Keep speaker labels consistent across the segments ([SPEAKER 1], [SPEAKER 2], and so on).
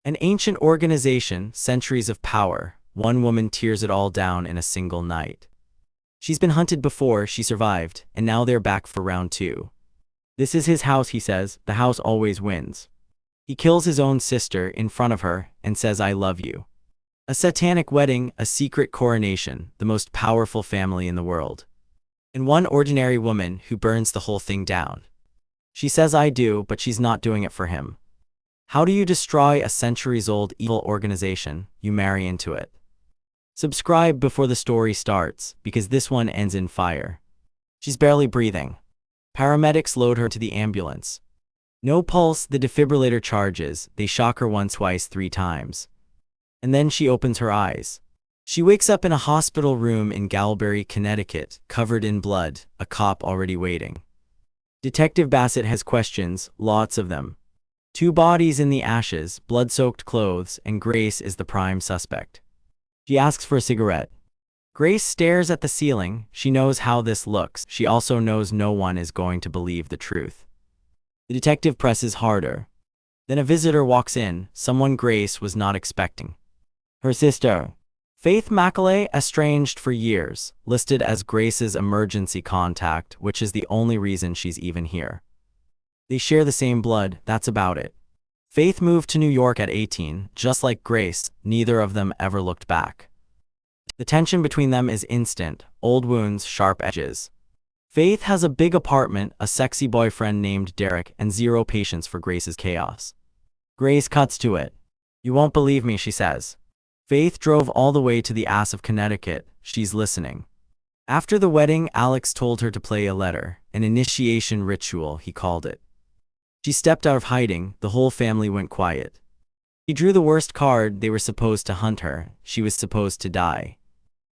[SPEAKER 1] An ancient organization, centuries of power. One woman tears it all down in a single night. She's been hunted before, she survived, and now they're back for round two. This is his house, he says. The house always wins. He kills his own sister in front of her and says, "I love you." A satanic wedding, a secret coronation, the most powerful family in the world. And one ordinary woman who burns the whole thing down. She says, "I do," but she's not doing it for him. How do you destroy a centuries-old evil organization? You marry into it. Subscribe before the story starts, because this one ends in fire. She's barely breathing. Paramedics load her to the ambulance. No pulse, the defibrillator charges. They shock her once, twice, 3 times. And then she opens her eyes. She wakes up in a hospital room in Galbraith, Connecticut, covered in blood, a cop already waiting. Detective Bassett has questions, lots of them. 2 bodies in the ashes, blood-soaked clothes, and Grace is the prime suspect. She asks for a cigarette. Grace stares at the ceiling. She knows how this looks. She also knows no one is going to believe the truth. The detective presses harder. Then a visitor walks in, someone Grace was not expecting. Her sister, Faith Macaulay, estranged for years, listed as Grace's emergency contact, which is the only reason she's even here. They share the same blood, that's about it. Faith moved to New York at 18, just like Grace. Neither of them ever looked back. The tension between them is instant, old wounds, sharp edges. Faith has a big apartment, a sexy boyfriend named Derek, and 0 patience for Grace's chaos. Grace cuts to it. "You won't believe me," she says. Faith drove all the way to the ass of Connecticut. She's listening. After the wedding, Alex told her to play a letter, an initiation ritual, he called it. She stepped out of hiding. The whole family went quiet. He drew the worst card. They were supposed to hunt her. She was supposed to die.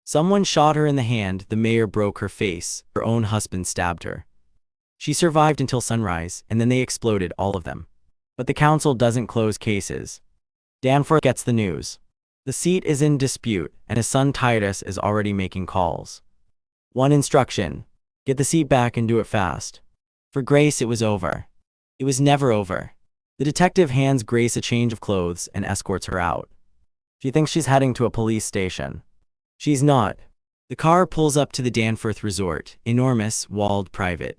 [SPEAKER 1] Someone shot her in the hand. The mayor broke her face. Her own husband stabbed her. She survived until sunrise, and then they exploded, all of them. But the council doesn't close cases. Danforth gets the news. The seat is in dispute, and his son Titus is already making calls. One instruction: get the seat back and do it fast. For Grace, it was over. It was never over. The detective hands Grace a change of clothes and escorts her out. She thinks she's heading to a police station. She's not. The car pulls up to the Danforth Resort, enormous, walled, private.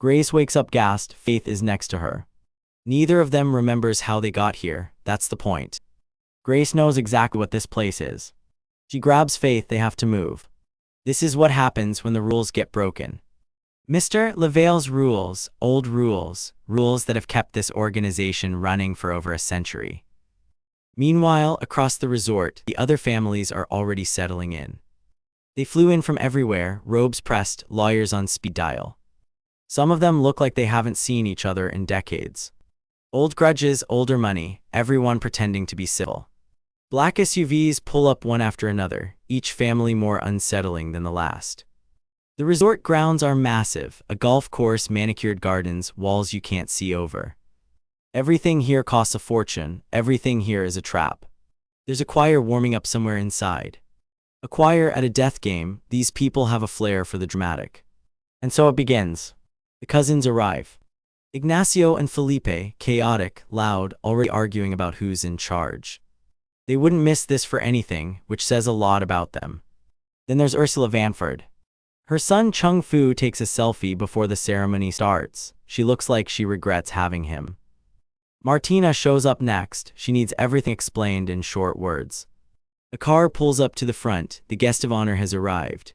[SPEAKER 1] Grace wakes up gassed. Faith is next to her. Neither of them remembers how they got here. That's the point. Grace knows exactly what this place is. She grabs Faith. They have to move. This is what happens when the rules get broken. Mr. Lavalle's rules, old rules, rules that have kept this organization running for over a century. Meanwhile, across the resort, the other families are already settling in. They flew in from everywhere, robes pressed, lawyers on speed dial. Some of them look like they haven't seen each other in decades. Old grudges, older money, everyone pretending to be civil. Black SUVs pull up one after another, each family more unsettling than the last. The resort grounds are massive, a golf course, manicured gardens, walls you can't see over. Everything here costs a fortune. Everything here is a trap. There's a choir warming up somewhere inside. A choir at a death game. These people have a flair for the dramatic. And so it begins. The cousins arrive. Ignacio and Felipe, chaotic, loud, already arguing about who's in charge. They wouldn't miss this for anything, which says a lot about them. Then there's Ursula Vanford. Her son Chung Fu takes a selfie before the ceremony starts. She looks like she regrets having him. Martina shows up next. She needs everything explained in short words. A car pulls up to the front. The guest of honor has arrived.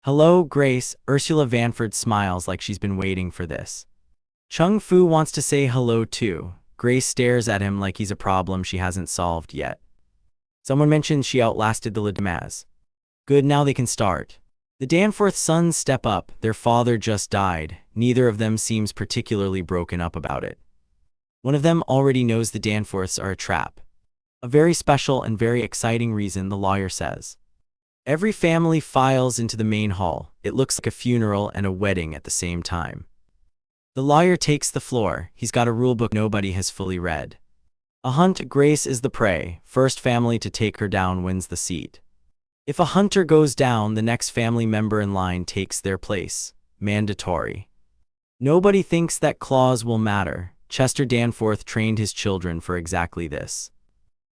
[SPEAKER 1] "Hello, Grace." Ursula Vanford smiles like she's been waiting for this. Chung Fu wants to say hello too. Grace stares at him like he's a problem she hasn't solved yet. Someone mentions she outlasted the Ledemaz. Good, now they can start. The Danforth sons step up. Their father just died. Neither of them seems particularly broken up about it. One of them already knows the Danforths are a trap. A very special and very exciting reason, the lawyer says. Every family files into the main hall. It looks like a funeral and a wedding at the same time. The lawyer takes the floor. He's got a rulebook nobody has fully read. A hunt. Grace is the prey. First family to take her down wins the seat. If a hunter goes down, the next family member in line takes their place. Mandatory. Nobody thinks that clause will matter. Chester Danforth trained his children for exactly this.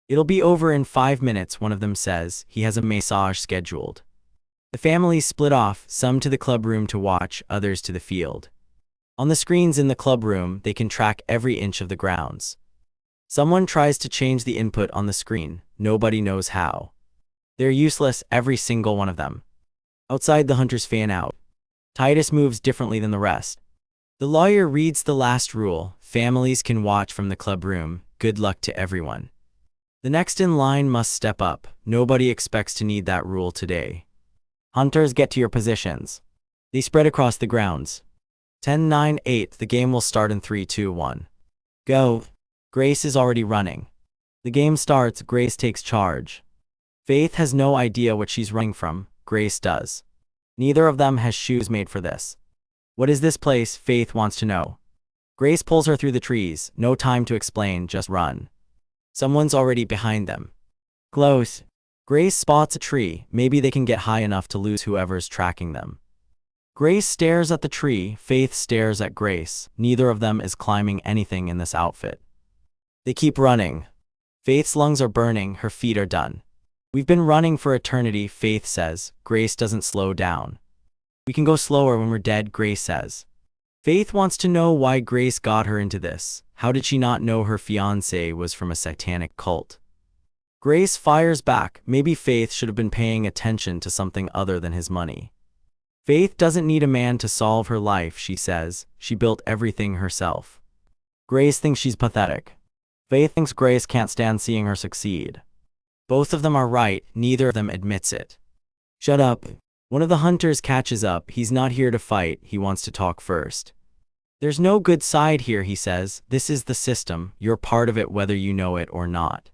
[SPEAKER 1] It'll be over in 5 minutes, one of them says. He has a massage scheduled. The family split off, some to the club room to watch, others to the field. On the screens in the club room, they can track every inch of the grounds. Someone tries to change the input on the screen. Nobody knows how. They're useless, every single one of them. Outside, the hunters fan out. Titus moves differently than the rest. The lawyer reads the last rule. Families can watch from the club room. Good luck to everyone. The next in line must step up. Nobody expects to need that rule today. Hunters, get to your positions. They spread across the grounds. 10, 9, 8. The game will start in 3, 2, 1. Go. Grace is already running. The game starts. Grace takes charge. Faith has no idea what she's running from. Grace does. Neither of them has shoes made for this. What is this place? Faith wants to know. Grace pulls her through the trees. No time to explain, just run. Someone's already behind them. Close. Grace spots a tree. Maybe they can get high enough to lose whoever's tracking them. Grace stares at the tree. Faith stares at Grace. Neither of them is climbing anything in this outfit. They keep running. Faith's lungs are burning. Her feet are done. We've been running for eternity, Faith says. Grace doesn't slow down. We can go slower when we're dead, Grace says. Faith wants to know why Grace got her into this. How did she not know her fiancé was from a satanic cult? Grace fires back. Maybe Faith should have been paying attention to something other than his money. Faith doesn't need a man to solve her life, she says. She built everything herself. Grace thinks she's pathetic. Faith thinks Grace can't stand seeing her succeed. Both of them are right, neither of them admits it. Shut up. One of the hunters catches up. He's not here to fight, he wants to talk first. There's no good side here, he says. This is the system. You're part of it whether you know it or not.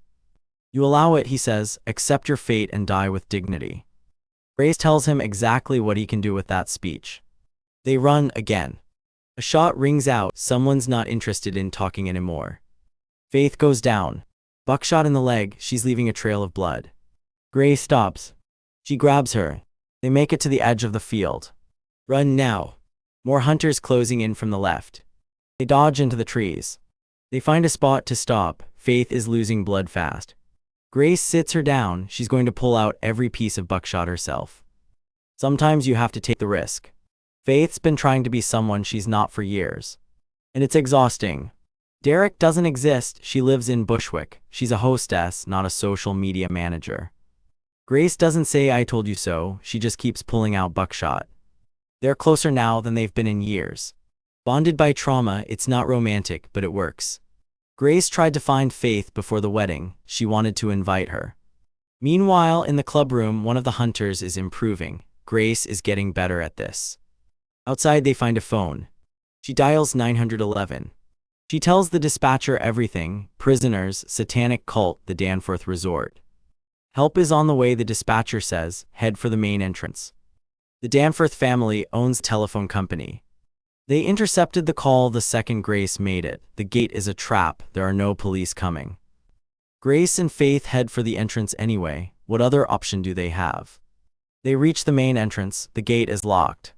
[SPEAKER 1] You allow it, he says. Accept your fate and die with dignity. Grace tells him exactly what he can do with that speech. They run again. A shot rings out. Someone's not interested in talking anymore. Faith goes down. Buckshot in the leg. She's leaving a trail of blood. Grace stops. She grabs her. They make it to the edge of the field. Run now. More hunters closing in from the left. They dodge into the trees. They find a spot to stop. Faith is losing blood fast. Grace sits her down. She's going to pull out every piece of buckshot herself. Sometimes you have to take the risk. Faith's been trying to be someone she's not for years. And it's exhausting. Derek doesn't exist. She lives in Bushwick. She's a hostess, not a social media manager. Grace doesn't say I told you so. She just keeps pulling out buckshot. They're closer now than they've been in years. Bonded by trauma, it's not romantic, but it works. Grace tried to find Faith before the wedding. She wanted to invite her. Meanwhile, in the club room, one of the hunters is improving. Grace is getting better at this. Outside, they find a phone. She dials 911. She tells the dispatcher everything: prisoners, satanic cult, the Danforth Resort. Help is on the way, the dispatcher says. Head for the main entrance. The Danforth family owns a telephone company. They intercepted the call the second Grace made it. The gate is a trap. There are no police coming. Grace and Faith head for the entrance anyway. What other option do they have? They reach the main entrance. The gate is locked.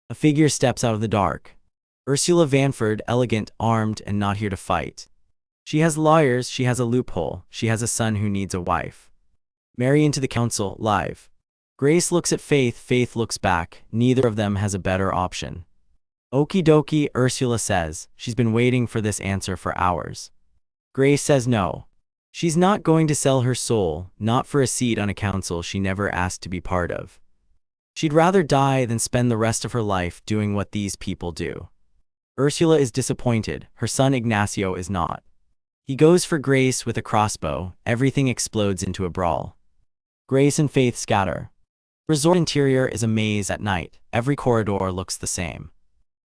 [SPEAKER 1] A figure steps out of the dark. Ursula Vanford, elegant, armed, and not here to fight. She has lawyers. She has a loophole. She has a son who needs a wife. Marry into the council, live. Grace looks at Faith. Faith looks back. Neither of them has a better option. Okie dokie, Ursula says. She's been waiting for this answer for hours. Grace says no. She's not going to sell her soul, not for a seat on a council she never asked to be part of. She'd rather die than spend the rest of her life doing what these people do. Ursula is disappointed. Her son Ignacio is not. He goes for Grace with a crossbow. Everything explodes into a brawl. Grace and Faith scatter. Resort interior is a maze at night. Every corridor looks the same.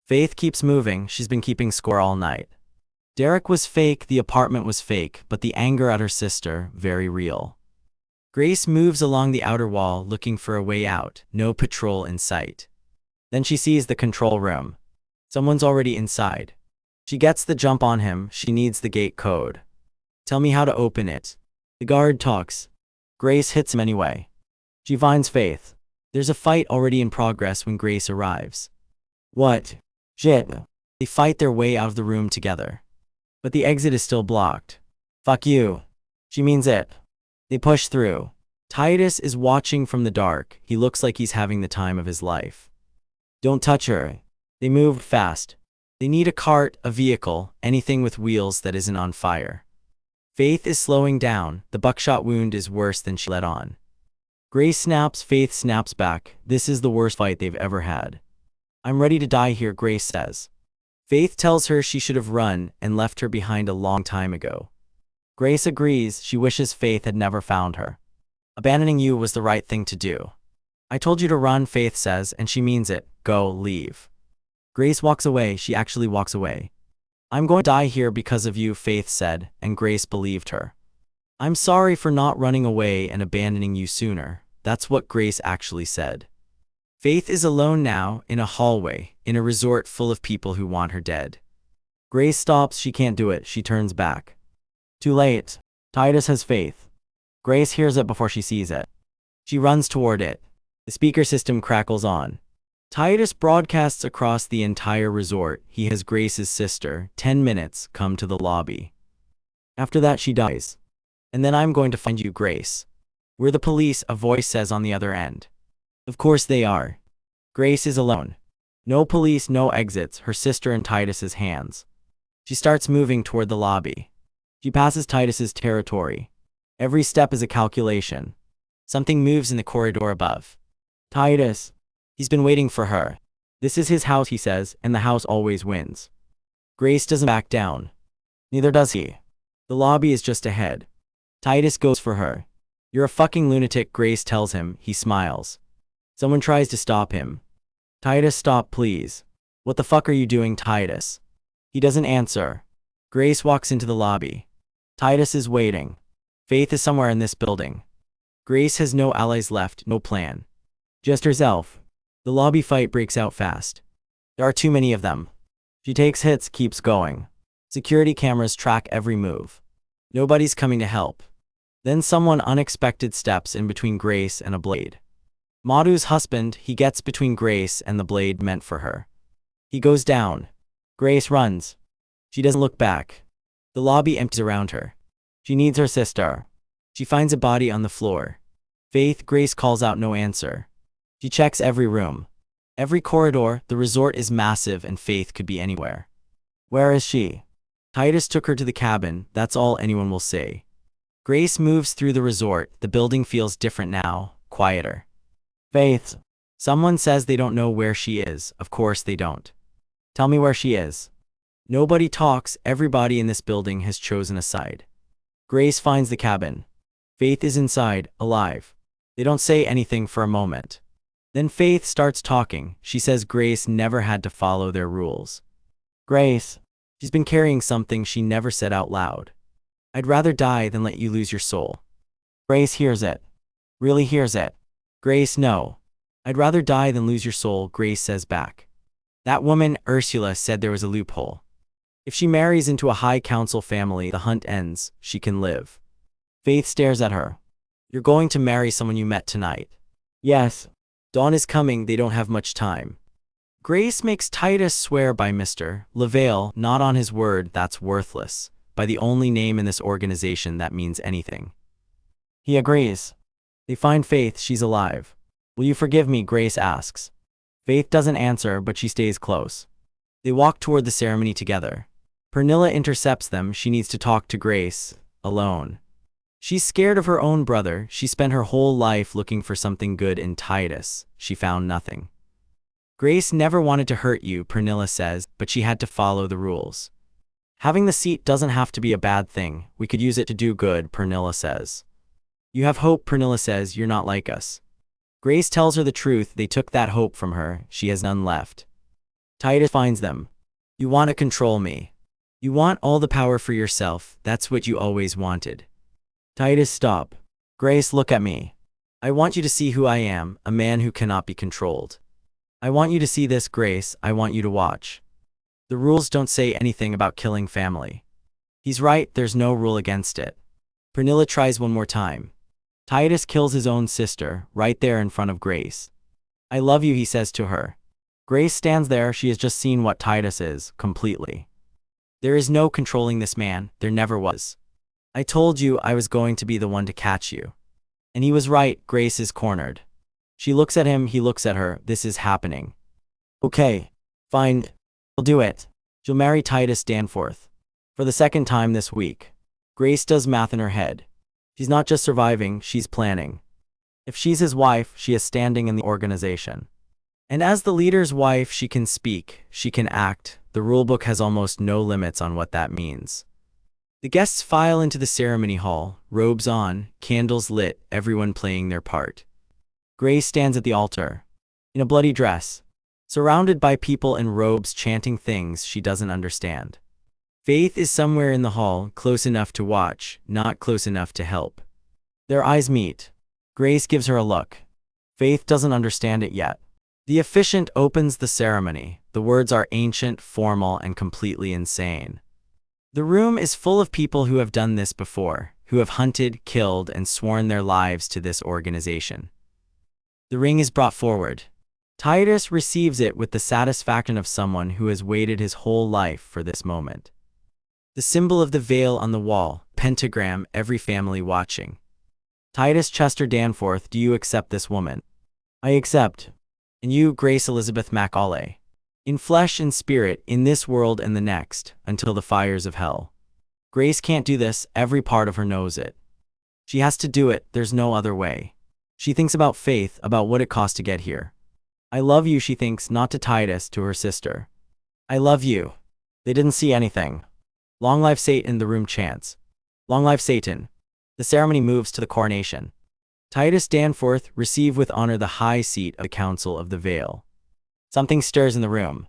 [SPEAKER 1] Faith keeps moving. She's been keeping score all night. Derek was fake, the apartment was fake, but the anger at her sister, very real. Grace moves along the outer wall looking for a way out. No patrol in sight. Then she sees the control room. Someone's already inside. She gets the jump on him. She needs the gate code. Tell me how to open it. The guard talks. Grace hits him anyway. She finds Faith. There's a fight already in progress when Grace arrives. What? Shit. They fight their way out of the room together. But the exit is still blocked. Fuck you. She means it. They push through. Titus is watching from the dark. He looks like he's having the time of his life. Don't touch her. They moved fast. They need a cart, a vehicle, anything with wheels that isn't on fire. Faith is slowing down. The buckshot wound is worse than she let on. Grace snaps, Faith snaps back. This is the worst fight they've ever had. I'm ready to die here, Grace says. Faith tells her she should have run and left her behind a long time ago. Grace agrees. She wishes Faith had never found her. Abandoning you was the right thing to do. I told you to run, Faith says, and she means it. Go, leave. Grace walks away. She actually walks away. I'm going to die here because of you, Faith said, and Grace believed her. I'm sorry for not running away and abandoning you sooner. That's what Grace actually said. Faith is alone now, in a hallway, in a resort full of people who want her dead. Grace stops. She can't do it. She turns back. Too late. Titus has Faith. Grace hears it before she sees it. She runs toward it. The speaker system crackles on. Titus broadcasts across the entire resort. He has Grace's sister. 10 minutes. Come to the lobby. After that she dies. And then I'm going to find you, Grace. We're the police, a voice says on the other end. Of course they are. Grace is alone. No police, no exits, her sister in Titus's hands. She starts moving toward the lobby. She passes Titus's territory. Every step is a calculation. Something moves in the corridor above. Titus. He's been waiting for her. This is his house, he says, and the house always wins. Grace doesn't back down. Neither does he. The lobby is just ahead. Titus goes for her. You're a fucking lunatic, Grace tells him. He smiles. Someone tries to stop him. Titus, stop, please. What the fuck are you doing, Titus? He doesn't answer. Grace walks into the lobby. Titus is waiting. Faith is somewhere in this building. Grace has no allies left, no plan. Just herself. The lobby fight breaks out fast. There are too many of them. She takes hits, keeps going. Security cameras track every move. Nobody's coming to help. Then someone unexpected steps in between Grace and a blade. Madhu's husband, he gets between Grace and the blade meant for her. He goes down. Grace runs. She doesn't look back. The lobby empties around her. She needs her sister. She finds a body on the floor. Faith, Grace calls out, no answer. She checks every room. Every corridor. The resort is massive and Faith could be anywhere. Where is she? Titus took her to the cabin, that's all anyone will say. Grace moves through the resort. The building feels different now, quieter. Faith. Someone says they don't know where she is. Of course they don't. Tell me where she is. Nobody talks. Everybody in this building has chosen a side. Grace finds the cabin. Faith is inside, alive. They don't say anything for a moment. Then Faith starts talking. She says Grace never had to follow their rules. Grace. She's been carrying something she never said out loud. I'd rather die than let you lose your soul. Grace hears it. Really hears it. Grace, no. I'd rather die than lose your soul, Grace says back. That woman, Ursula, said there was a loophole. If she marries into a high council family, the hunt ends, she can live. Faith stares at her. You're going to marry someone you met tonight. Yes. Dawn is coming, they don't have much time. Grace makes Titus swear by Mr. LaVale, not on his word, that's worthless, by the only name in this organization that means anything. He agrees. They find Faith, she's alive. Will you forgive me, Grace asks. Faith doesn't answer, but she stays close. They walk toward the ceremony together. Pernilla intercepts them. She needs to talk to Grace, alone. She's scared of her own brother. She spent her whole life looking for something good in Titus. She found nothing. Grace never wanted to hurt you, Pernilla says, but she had to follow the rules. Having the seat doesn't have to be a bad thing. We could use it to do good, Pernilla says. You have hope, Pernilla says, you're not like us. Grace tells her the truth. They took that hope from her. She has none left. Titus finds them. You want to control me. You want all the power for yourself. That's what you always wanted. Titus, stop. Grace, look at me. I want you to see who I am, a man who cannot be controlled. I want you to see this, Grace. I want you to watch. The rules don't say anything about killing family. He's right, there's no rule against it. Pernilla tries one more time. Titus kills his own sister, right there in front of Grace. I love you, he says to her. Grace stands there. She has just seen what Titus is, completely. There is no controlling this man, there never was. I told you I was going to be the one to catch you. And he was right, Grace is cornered. She looks at him, he looks at her, this is happening. Okay. Fine. I'll do it. She'll marry Titus Danforth. For the second time this week. Grace does math in her head. She's not just surviving, she's planning. If she's his wife, she is standing in the organization. And as the leader's wife, she can speak, she can act. The rulebook has almost no limits on what that means. The guests file into the ceremony hall, robes on, candles lit, everyone playing their part. Grace stands at the altar, in a bloody dress, surrounded by people in robes chanting things she doesn't understand. Faith is somewhere in the hall, close enough to watch, not close enough to help. Their eyes meet. Grace gives her a look. Faith doesn't understand it yet. The officiant opens the ceremony. The words are ancient, formal, and completely insane. The room is full of people who have done this before, who have hunted, killed, and sworn their lives to this organization. The ring is brought forward. Titus receives it with the satisfaction of someone who has waited his whole life for this moment. The symbol of the veil on the wall, pentagram, every family watching. Titus Chester Danforth, do you accept this woman? I accept. And you, Grace Elizabeth McAuley. In flesh and spirit, in this world and the next, until the fires of hell. Grace can't do this, every part of her knows it. She has to do it, there's no other way. She thinks about Faith, about what it cost to get here. I love you, she thinks, not to Titus, to her sister. I love you. They didn't see anything. Long life Satan, the room chants. Long life Satan. The ceremony moves to the coronation. Titus Danforth, receive with honor the high seat of the Council of the Veil. Something stirs in the room.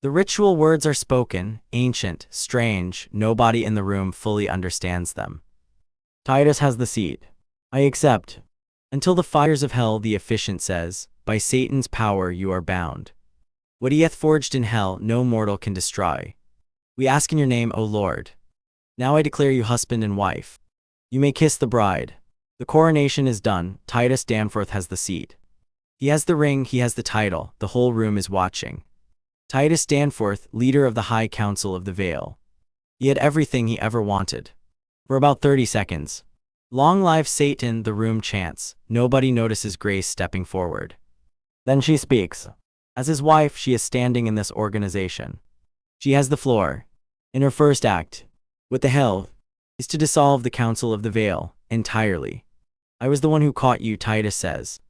[SPEAKER 1] The ritual words are spoken, ancient, strange, nobody in the room fully understands them. Titus has the seat. I accept. Until the fires of hell, the officiant says, by Satan's power you are bound. What he hath forged in hell no mortal can destroy. We ask in your name, O Lord. Now I declare you husband and wife. You may kiss the bride. The coronation is done. Titus Danforth has the seat. He has the ring, he has the title, the whole room is watching. Titus Danforth, leader of the High Council of the Veil. He had everything he ever wanted. For about 30 seconds. Long live Satan, the room chants. Nobody notices Grace stepping forward. Then she speaks. As his wife, she is standing in this organization. She has the floor. In her first act, what the hell, is to dissolve the Council of the Veil, entirely. I was the one who caught you, Titus says.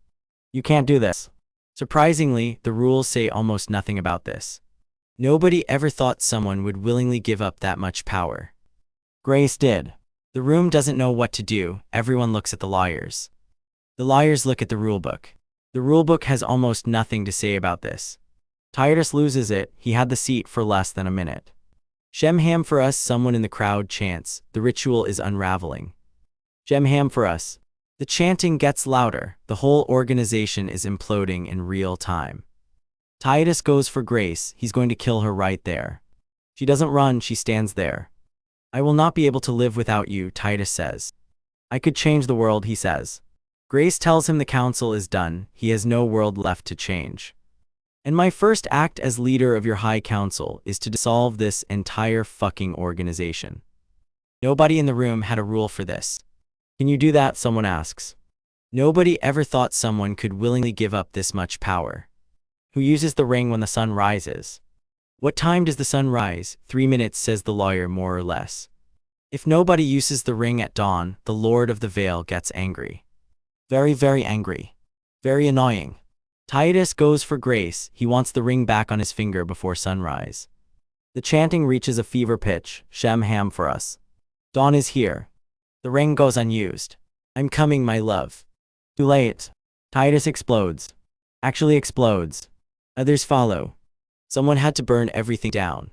[SPEAKER 1] You can't do this. Surprisingly, the rules say almost nothing about this. Nobody ever thought someone would willingly give up that much power. Grace did. The room doesn't know what to do, everyone looks at the lawyers. The lawyers look at the rulebook. The rulebook has almost nothing to say about this. Titus loses it, he had the seat for less than a minute. Shem ham for us, someone in the crowd chants, the ritual is unraveling. Shem ham for us. The chanting gets louder, the whole organization is imploding in real time. Titus goes for Grace, he's going to kill her right there. She doesn't run, she stands there. I will not be able to live without you, Titus says. I could change the world, he says. Grace tells him the council is done, he has no world left to change. And my first act as leader of your high council is to dissolve this entire fucking organization. Nobody in the room had a rule for this. Can you do that? Someone asks. Nobody ever thought someone could willingly give up this much power. Who uses the ring when the sun rises? What time does the sun rise? 3 minutes, says the lawyer, more or less. If nobody uses the ring at dawn, the Lord of the Veil gets angry. Very, very angry. Very annoying. Titus goes for Grace, he wants the ring back on his finger before sunrise. The chanting reaches a fever pitch, Shem ham for us. Dawn is here. The ring goes unused. I'm coming, my love. Too late. Titus explodes. Actually explodes. Others follow. Someone had to burn everything down.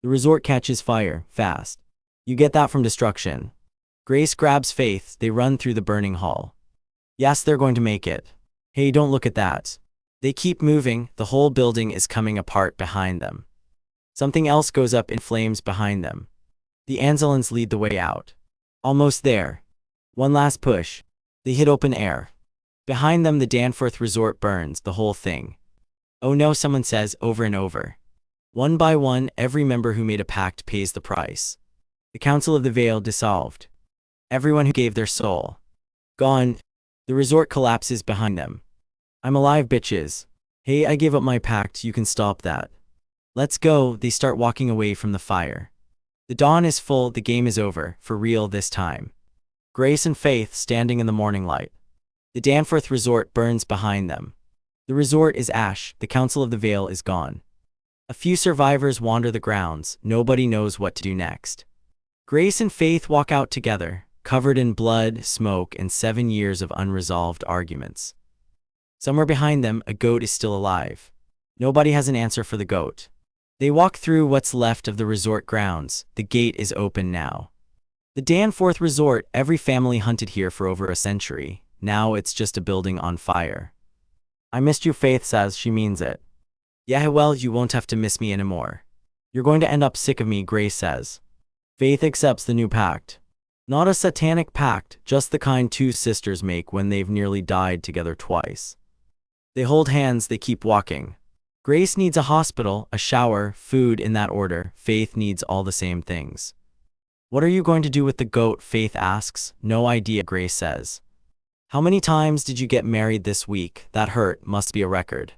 [SPEAKER 1] The resort catches fire, fast. You get that from destruction. Grace grabs Faith, they run through the burning hall. Yes, they're going to make it. Hey, don't look at that. They keep moving, the whole building is coming apart behind them. Something else goes up in flames behind them. The Anzellans lead the way out. Almost there. One last push. They hit open air. Behind them the Danforth Resort burns, the whole thing. Oh no, someone says, over and over. One by one, every member who made a pact pays the price. The Council of the Veil dissolved. Everyone who gave their soul. Gone. The resort collapses behind them. I'm alive, bitches. Hey, I gave up my pact, you can stop that. Let's go. They start walking away from the fire. The dawn is full, the game is over, for real this time. Grace and Faith standing in the morning light. The Danforth Resort burns behind them. The resort is ash, the Council of the Vale is gone. A few survivors wander the grounds, nobody knows what to do next. Grace and Faith walk out together, covered in blood, smoke, and 7 years of unresolved arguments. Somewhere behind them, a goat is still alive. Nobody has an answer for the goat. They walk through what's left of the resort grounds. The gate is open now. The Danforth Resort, every family hunted here for over a century. Now it's just a building on fire. I missed you, Faith says. She means it. Yeah, well, you won't have to miss me anymore. You're going to end up sick of me, Grace says. Faith accepts the new pact. Not a satanic pact, just the kind two sisters make when they've nearly died together twice. They hold hands, they keep walking. Grace needs a hospital, a shower, food in that order. Faith needs all the same things. What are you going to do with the goat? Faith asks. No idea, Grace says. How many times did you get married this week? That hurt, must be a record.